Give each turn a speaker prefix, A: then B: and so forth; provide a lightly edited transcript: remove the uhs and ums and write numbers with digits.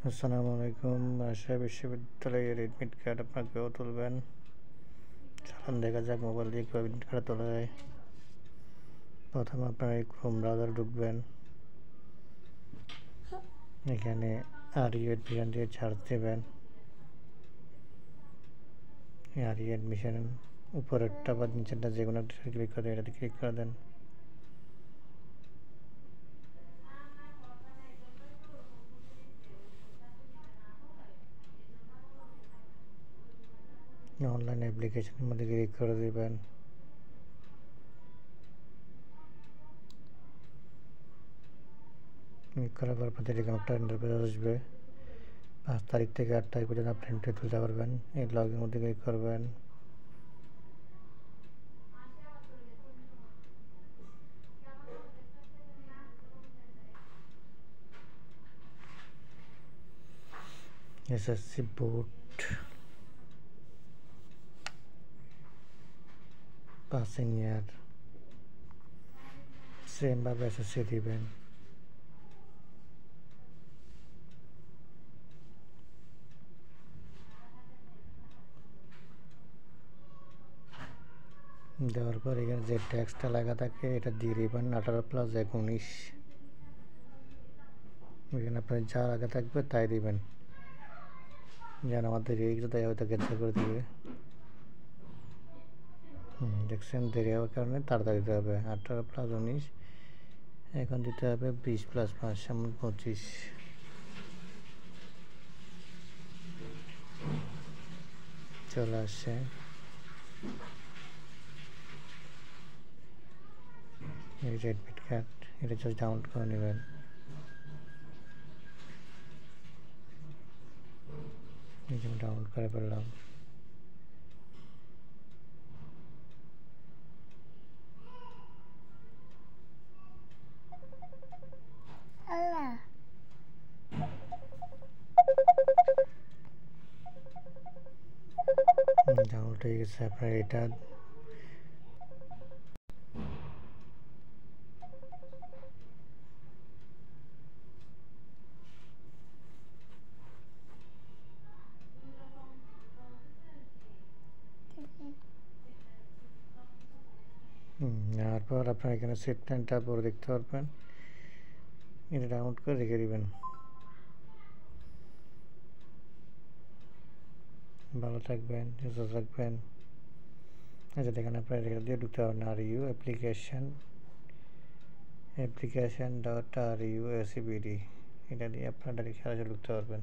A: আসসালামু আলাইকুম। রাজশাহী বিশ্ববিদ্যালয়ের এডমিট কার্ড আপনাকেও তুলবেন। চলুন দেখা যাক মোবাইল দিয়ে কীভাবে এডমিট কার্ড তোলা যায়। প্রথমে আপনারা এই ক্রোম ব্রাউজারে ঢুকবেন। এখানে আরইউ অ্যাডমিশন দিয়ে সার্চ দেবেন। আরইউ অ্যাডমিশন উপরেরটা বা নিচেরটা যে কোনো একটা ক্লিক করে এটাতে ক্লিক করে দেন। অনলাইন অ্যাপ্লিকেশনের মধ্যে ক্লিক করে দেবেন। ক্লিক করার পর আপনাদের এরকম একটা ইন্টারফেস আসবে। 5 তারিখ থেকে 8 তারিখ পর্যন্ত আপনি এন্ট্রি তুলতে পারবেন। এই লগইনের মধ্যে ক্লিক করবেন। এসএসসি বোর্ড পাসিং ইয়ার সেমভাবে এসএসসি দিবেন। দেওয়ার পর এখানে যে ট্যাক্সটা লেখা থাকে এটা দিয়ে দিবেন 18+19। এখানে আপনার যা লেখা থাকবে তাই দিবেন। যেন আমাদের দেরি তাই হয়তো ক্যান্সেল করে দিবে। দেখছেন দেরি হওয়ার কারণে তাড়াতাড়ি দিতে হবে। 18+19 এখন দিতে হবে 20+5 সমান 25। চলে আসছে। এই যে অ্যাডমিট কার্ড এটা জাস্ট ডাউনলোড করে নেবেন। এই যে ডাউনলোড করে ফেললাম। ডাউনলোড হয়ে গেছে। আপনার এটা নেওয়ার পর আপনার এখানে সেট প্ল্যানটা পরে দেখতে পারবেন। এটা ডাউনলোড করে রেখে দিবেন। ভালো থাকবেন, সুস্থ থাকবেন। আচ্ছা দেখেন আপনার এটা দিয়ে ঢুকতে পারবেন। RU application dot RU ACBD এটা দিয়ে আপনার ডাইরেক্ট সরাসরি ঢুকতে পারবেন।